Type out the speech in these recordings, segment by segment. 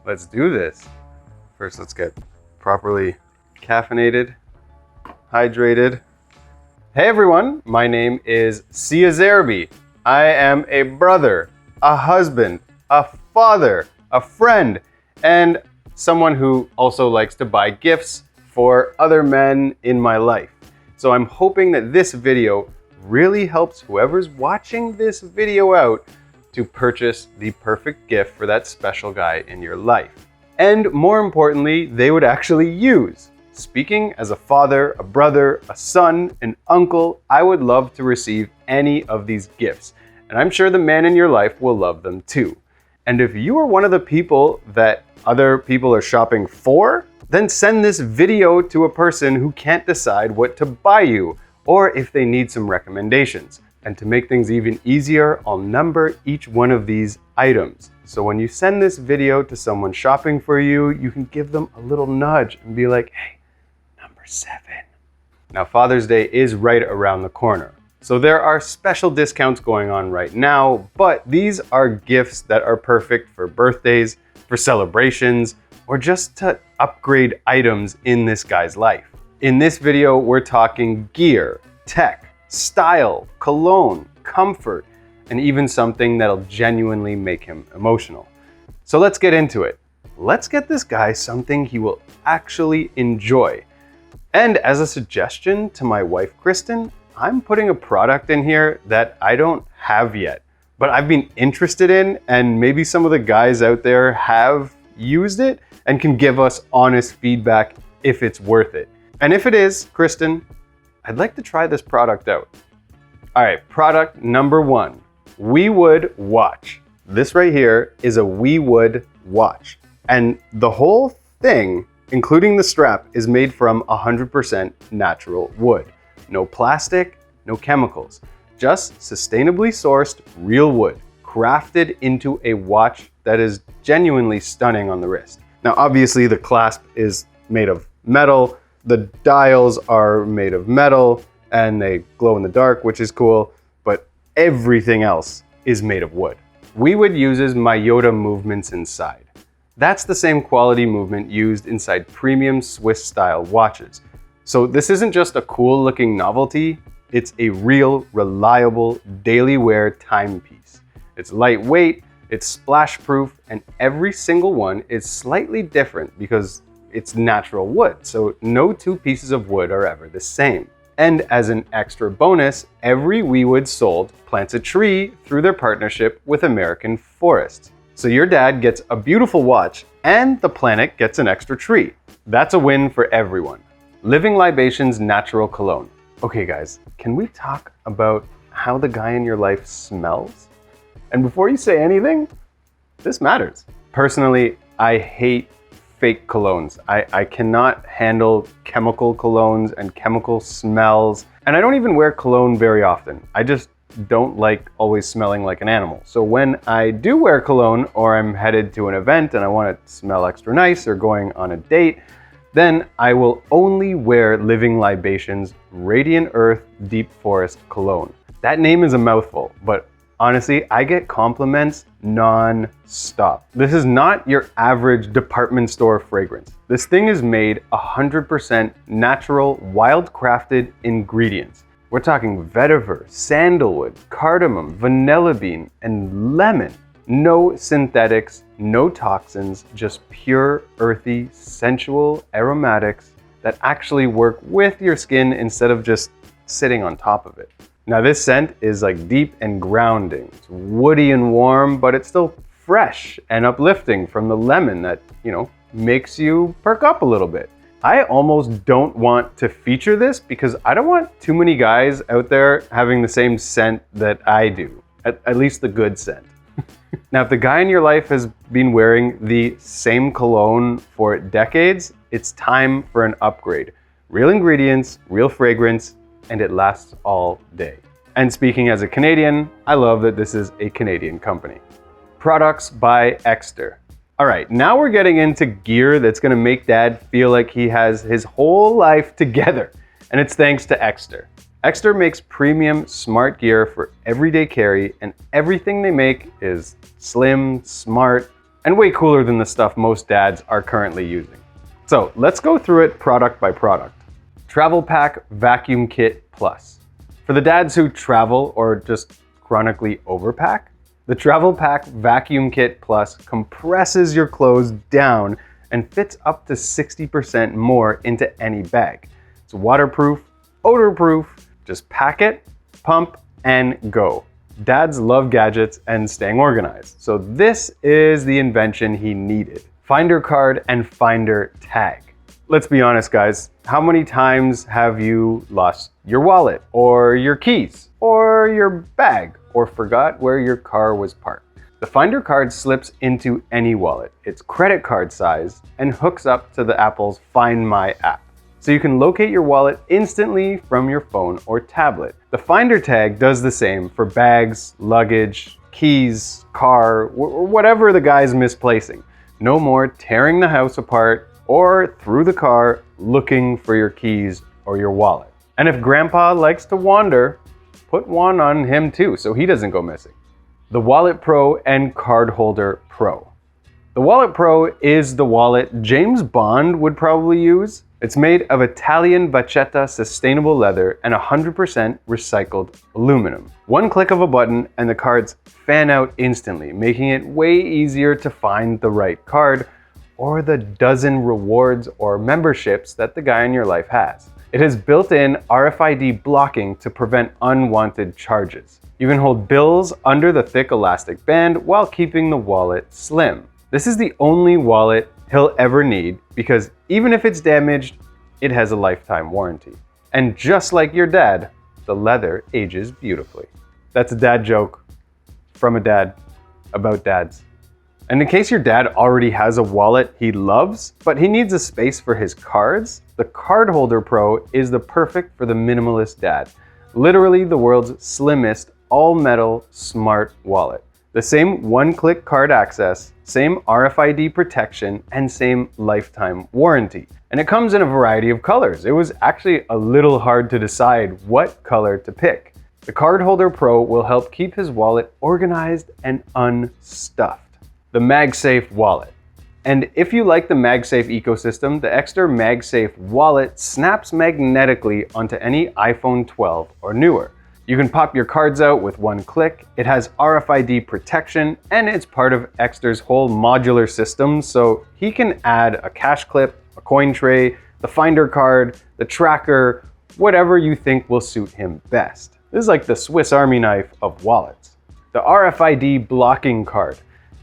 Let's do this. First, let's get properly caffeinated, hydrated. Hey everyone, my name is Sia Zerbi. I am a brother, a husband, a father, a friend, and someone who also likes to buy gifts for other men in my life. So I'm hoping that this video really helps whoever's watching this video out to purchase the perfect gift for that special guy in your life. And more importantly, they would actually use. Speaking as a father, a brother, a son, an uncle, I would love to receive any of these gifts. And I'm sure the man in your life will love them too. And if you are one of the people that other people are shopping for, then send this video to a person who can't decide what to buy you, or if they need some recommendations. And to make things even easier, I'll number each one of these items. So when you send this video to someone shopping for you, you can give them a little nudge and be like, hey, number 7. Now, Father's Day is right around the corner. So there are special discounts going on right now, but these are gifts that are perfect for birthdays, for celebrations, or just to upgrade items in this guy's life. In this video, we're talking gear, tech, style, cologne, comfort, and even something that'll genuinely make him emotional. So let's get into it. Let's get this guy something he will actually enjoy. And as a suggestion to my wife, Kristen, I'm putting a product in here that I don't have yet, but I've been interested in, and maybe some of the guys out there have used it and can give us honest feedback if it's worth it. And if it is, Kristen, I'd like to try this product out. All right, product number 1, WeWood watch. This right here is a WeWood watch. And the whole thing, including the strap, is made from 100% natural wood. No plastic, no chemicals, just sustainably sourced real wood, crafted into a watch that is genuinely stunning on the wrist. Now, obviously the clasp is made of metal, the dials are made of metal, and they glow in the dark, which is cool, but everything else is made of wood. WeWood uses Miyota movements inside. That's the same quality movement used inside premium Swiss style watches. So this isn't just a cool looking novelty, it's a real, reliable, daily wear timepiece. It's lightweight, it's splash proof, and every single one is slightly different because it's natural wood, so no two pieces of wood are ever the same. And as an extra bonus, every WeWood sold plants a tree through their partnership with American Forests. So your dad gets a beautiful watch and the planet gets an extra tree. That's a win for everyone. Living Libations Natural Cologne. Okay guys, can we talk about how the guy in your life smells? And before you say anything, this matters. Personally, I hate fake colognes. I cannot handle chemical colognes and chemical smells. And I don't even wear cologne very often. I just don't like always smelling like an animal. So when I do wear cologne, or I'm headed to an event and I want to smell extra nice, or going on a date, then I will only wear Living Libations Radiant Earth Deep Forest Cologne. That name is a mouthful, but honestly, I get compliments non-stop. This is not your average department store fragrance. This thing is made 100% natural, wild-crafted ingredients. We're talking vetiver, sandalwood, cardamom, vanilla bean, and lemon. No synthetics, no toxins, just pure, earthy, sensual aromatics that actually work with your skin instead of just sitting on top of it. Now this scent is like deep and grounding. It's woody and warm, but it's still fresh and uplifting from the lemon that, makes you perk up a little bit. I almost don't want to feature this because I don't want too many guys out there having the same scent that I do, at least the good scent. Now, if the guy in your life has been wearing the same cologne for decades, it's time for an upgrade. Real ingredients, real fragrance, and it lasts all day. And speaking as a Canadian, I love that this is a Canadian company. Products by Exter. All right, now we're getting into gear that's gonna make Dad feel like he has his whole life together, and it's thanks to Exter. Exter makes premium smart gear for everyday carry, and everything they make is slim, smart, and way cooler than the stuff most dads are currently using. So let's go through it product by product. Travel Pack Vacuum Kit Plus. For the dads who travel or just chronically overpack, the Travel Pack Vacuum Kit Plus compresses your clothes down and fits up to 60% more into any bag. It's waterproof, odor-proof, just pack it, pump, and go. Dads love gadgets and staying organized, so this is the invention he needed. Finder card and finder tag. Let's be honest, guys. How many times have you lost your wallet or your keys or your bag or forgot where your car was parked? The finder card slips into any wallet. It's credit card size and hooks up to the Apple's Find My app. So you can locate your wallet instantly from your phone or tablet. The finder tag does the same for bags, luggage, keys, car, or whatever the guy's misplacing. No more tearing the house apart or through the car looking for your keys or your wallet. And if grandpa likes to wander, put one on him too so he doesn't go missing. The Wallet Pro and Card Holder Pro. The Wallet Pro is the wallet James Bond would probably use. It's made of Italian Vachetta sustainable leather and 100% recycled aluminum. One click of a button and the cards fan out instantly, making it way easier to find the right card or the dozen rewards or memberships that the guy in your life has. It has built-in RFID blocking to prevent unwanted charges. You can hold bills under the thick elastic band while keeping the wallet slim. This is the only wallet he'll ever need because even if it's damaged, it has a lifetime warranty. And just like your dad, the leather ages beautifully. That's a dad joke from a dad about dads. And in case your dad already has a wallet he loves, but he needs a space for his cards, the Card Holder Pro is the perfect for the minimalist dad. Literally the world's slimmest all-metal smart wallet. The same one-click card access, same RFID protection, and same lifetime warranty. And it comes in a variety of colors. It was actually a little hard to decide what color to pick. The Card Holder Pro will help keep his wallet organized and unstuffed. The MagSafe Wallet. And if you like the MagSafe ecosystem, the Exter MagSafe Wallet snaps magnetically onto any iPhone 12 or newer. You can pop your cards out with one click. It has RFID protection and it's part of Exter's whole modular system, so he can add a cash clip, a coin tray, the finder card, the tracker, whatever you think will suit him best. This is like the Swiss Army knife of wallets. The RFID blocking card.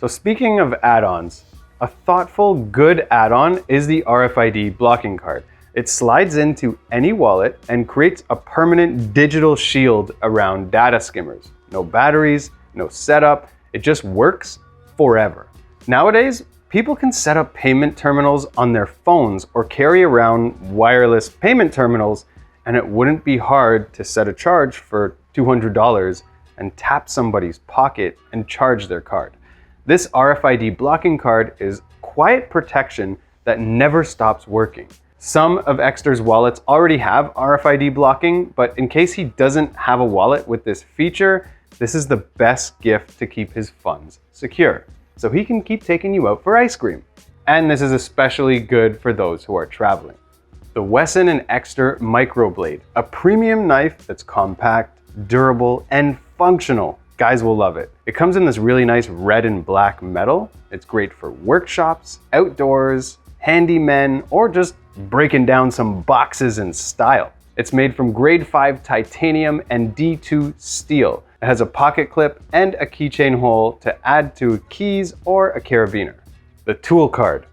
So speaking of add-ons, a thoughtful, good add-on is the RFID blocking card. It slides into any wallet and creates a permanent digital shield around data skimmers. No batteries, no setup, it just works forever. Nowadays, people can set up payment terminals on their phones or carry around wireless payment terminals, and it wouldn't be hard to set a charge for $200 and tap somebody's pocket and charge their card. This RFID blocking card is quiet protection that never stops working. Some of Exter's wallets already have RFID blocking, but in case he doesn't have a wallet with this feature, this is the best gift to keep his funds secure, so he can keep taking you out for ice cream. And this is especially good for those who are traveling. The Wesson & Exter Microblade, a premium knife that's compact, durable, and functional. Guys will love it. It comes in this really nice red and black metal. It's great for workshops, outdoors, handymen, or just breaking down some boxes in style. It's made from grade 5 titanium and D2 steel. It has a pocket clip and a keychain hole to add to keys or a carabiner. The tool card.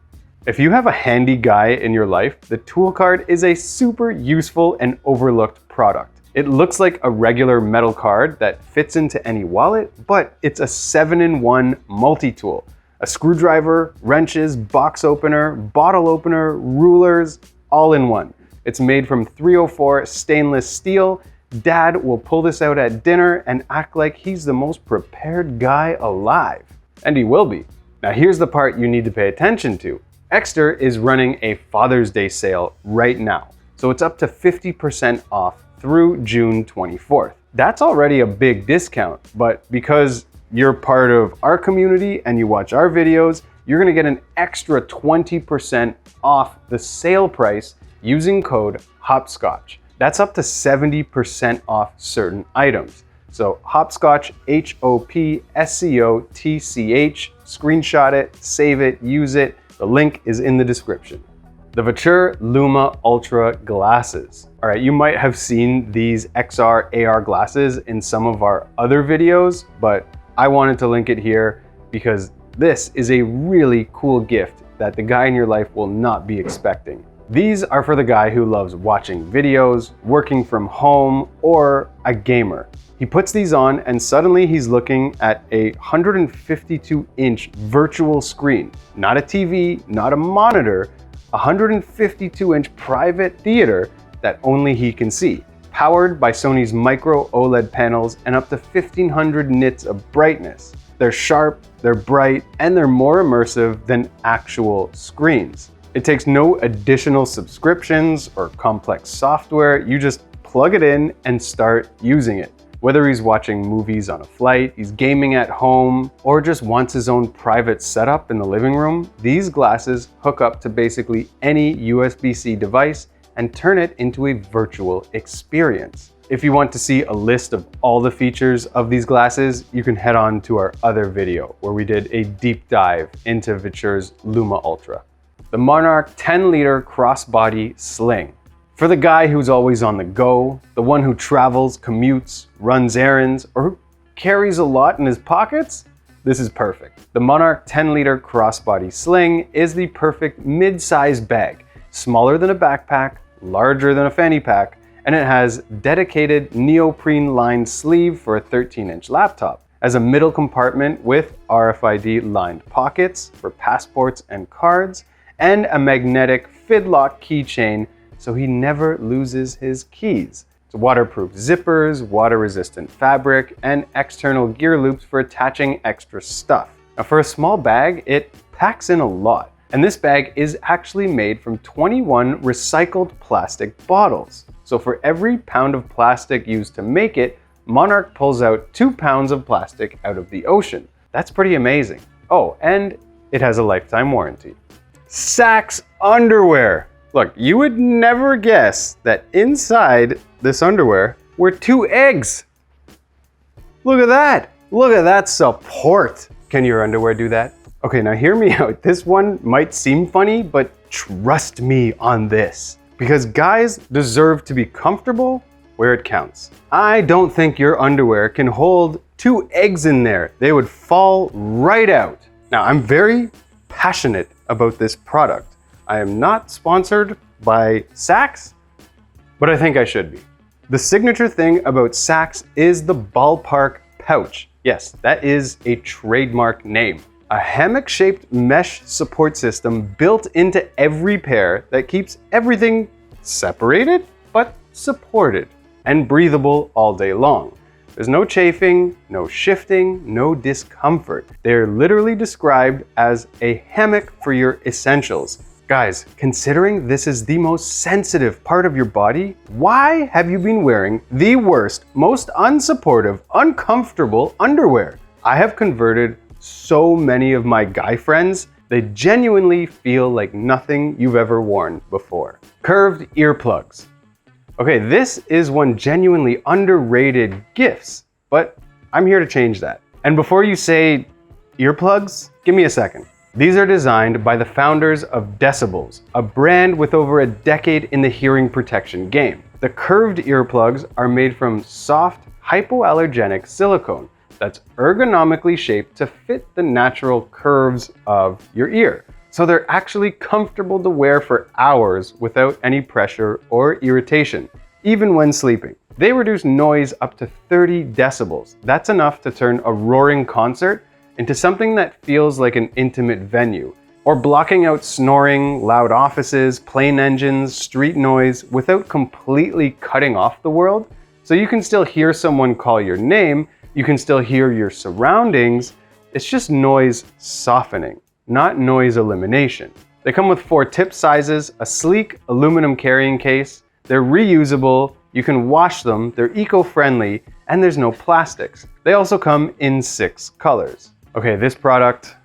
If you have a handy guy in your life, the tool card is a super useful and overlooked product. It looks like a regular metal card that fits into any wallet, but it's a 7-in-1 multi-tool. A screwdriver, wrenches, box opener, bottle opener, rulers, all in one. It's made from 304 stainless steel. Dad will pull this out at dinner and act like he's the most prepared guy alive. And he will be. Now here's the part you need to pay attention to. Exter is running a Father's Day sale right now, so it's up to 50% off through June 24th. That's already a big discount, but because you're part of our community and you watch our videos, you're gonna get an extra 20% off the sale price using code HOPSCOTCH. That's up to 70% off certain items. So Hopscotch, HOPSCOTCH, screenshot it, save it, use it. The link is in the description. The Viture Luma Ultra glasses. All right, you might have seen these XR AR glasses in some of our other videos, but I wanted to link it here because this is a really cool gift that the guy in your life will not be expecting. These are for the guy who loves watching videos, working from home, or a gamer. He puts these on and suddenly he's looking at a 152-inch virtual screen. Not a TV, not a monitor, a 152-inch private theater that only he can see. Powered by Sony's micro OLED panels and up to 1500 nits of brightness. They're sharp, they're bright, and they're more immersive than actual screens. It takes no additional subscriptions or complex software. You just plug it in and start using it. Whether he's watching movies on a flight, he's gaming at home, or just wants his own private setup in the living room, these glasses hook up to basically any USB-C device and turn it into a virtual experience. If you want to see a list of all the features of these glasses, you can head on to our other video where we did a deep dive into Viture's Luma Ultra. The Monarch 10-liter crossbody sling. For the guy who's always on the go, the one who travels, commutes, runs errands, or who carries a lot in his pockets, this is perfect. The Monarch 10-liter crossbody sling is the perfect mid-size bag, smaller than a backpack, larger than a fanny pack, and it has dedicated neoprene-lined sleeve for a 13-inch laptop, as a middle compartment with RFID-lined pockets for passports and cards, and a magnetic fidlock keychain so he never loses his keys. It's waterproof zippers, water-resistant fabric, and external gear loops for attaching extra stuff. Now for a small bag, it packs in a lot. And this bag is actually made from 21 recycled plastic bottles. So for every pound of plastic used to make it, Monarch pulls out 2 pounds of plastic out of the ocean. That's pretty amazing. Oh, and it has a lifetime warranty. Sax underwear. Look, you would never guess that inside this underwear were 2 eggs. Look at that. Look at that support. Can your underwear do that? Okay, now hear me out. This one might seem funny, but trust me on this. Because guys deserve to be comfortable where it counts. I don't think your underwear can hold 2 eggs in there. They would fall right out. Now, I'm very passionate about this product. I am not sponsored by Sax, but I think I should be. The signature thing about Sax is the ballpark pouch. Yes, that is a trademark name. A hammock-shaped mesh support system built into every pair that keeps everything separated, but supported, and breathable all day long. There's no chafing, no shifting, no discomfort. They're literally described as a hammock for your essentials. Guys, considering this is the most sensitive part of your body, why have you been wearing the worst, most unsupportive, uncomfortable underwear? I have converted so many of my guy friends, they genuinely feel like nothing you've ever worn before. Curved earplugs. Okay, this is one genuinely underrated gifts, but I'm here to change that. And before you say earplugs, give me a second. These are designed by the founders of Decibels, a brand with over a decade in the hearing protection game. The curved earplugs are made from soft, hypoallergenic silicone that's ergonomically shaped to fit the natural curves of your ear. So they're actually comfortable to wear for hours without any pressure or irritation, even when sleeping. They reduce noise up to 30 decibels. That's enough to turn a roaring concert into something that feels like an intimate venue, or blocking out snoring, loud offices, plane engines, street noise without completely cutting off the world. So you can still hear someone call your name, you can still hear your surroundings. It's just noise softening, not noise elimination. They come with 4 tip sizes, a sleek aluminum carrying case. They're reusable, you can wash them, they're eco-friendly, and there's no plastics. They also come in 6 colors. Okay, this product,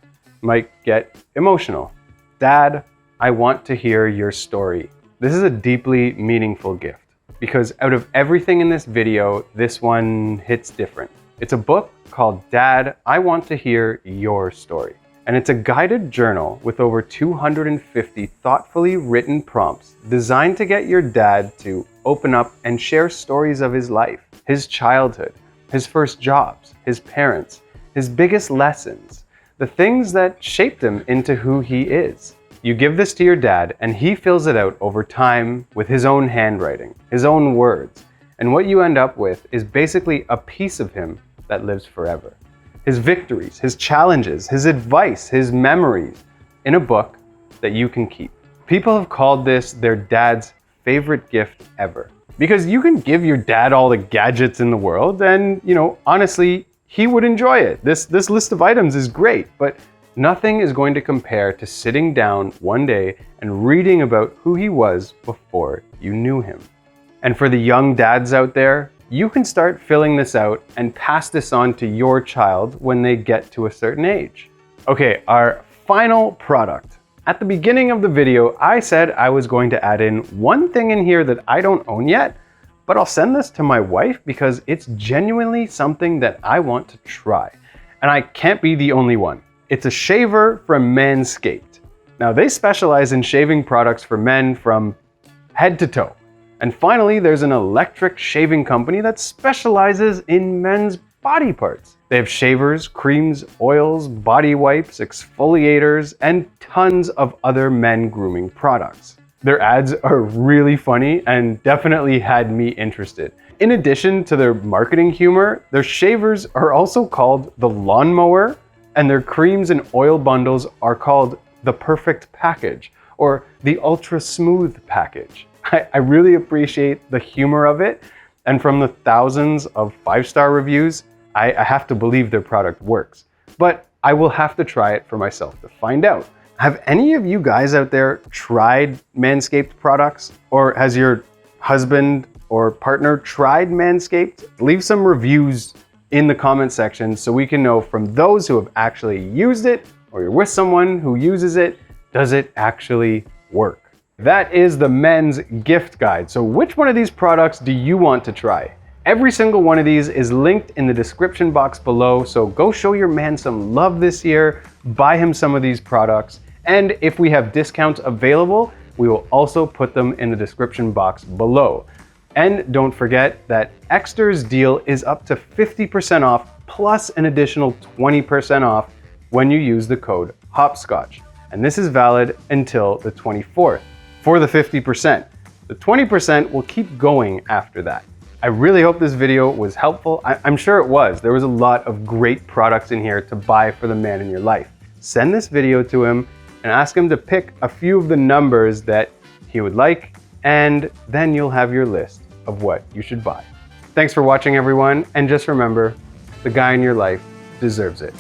might get emotional. Dad, I want to hear your story. This is a deeply meaningful gift because out of everything in this video, this one hits different. It's a book called Dad, I Want to Hear Your Story. And it's a guided journal with over 250 thoughtfully written prompts designed to get your dad to open up and share stories of his life, his childhood, his first jobs, his parents, his biggest lessons, the things that shaped him into who he is. You give this to your dad and he fills it out over time with his own handwriting, his own words. And what you end up with is basically a piece of him that lives forever. His victories, his challenges, his advice, his memories in a book that you can keep. People have called this their dad's favorite gift ever. Because you can give your dad all the gadgets in the world and, honestly, he would enjoy it. This list of items is great, but nothing is going to compare to sitting down one day and reading about who he was before you knew him. And for the young dads out there, you can start filling this out and pass this on to your child when they get to a certain age. Okay, our final product. At the beginning of the video, I said I was going to add in one thing in here that I don't own yet, but I'll send this to my wife because it's genuinely something that I want to try. And I can't be the only one. It's a shaver from Manscaped. Now they specialize in shaving products for men from head to toe. And finally, there's an electric shaving company that specializes in men's body parts. They have shavers, creams, oils, body wipes, exfoliators, and tons of other men grooming products. Their ads are really funny and definitely had me interested. In addition to their marketing humor, their shavers are also called the lawnmower, and their creams and oil bundles are called the perfect package or the ultra smooth package. I really appreciate the humor of it, and from the thousands of 5-star reviews, I have to believe their product works. But I will have to try it for myself to find out. Have any of you guys out there tried Manscaped products? Or has your husband or partner tried Manscaped? Leave some reviews in the comment section so we can know from those who have actually used it, or you're with someone who uses it, does it actually work? That is the men's gift guide. So which one of these products do you want to try? Every single one of these is linked in the description box below, so go show your man some love this year, buy him some of these products, and if we have discounts available, we will also put them in the description box below. And don't forget that Exter's deal is up to 50% off plus an additional 20% off when you use the code HOPSCOTCH. And this is valid until the 24th. For the 50%. The 20% will keep going after that. I really hope this video was helpful. I'm sure it was. There was a lot of great products in here to buy for the man in your life. Send this video to him and ask him to pick a few of the numbers that he would like, and then you'll have your list of what you should buy. Thanks for watching, everyone, and just remember, the guy in your life deserves it.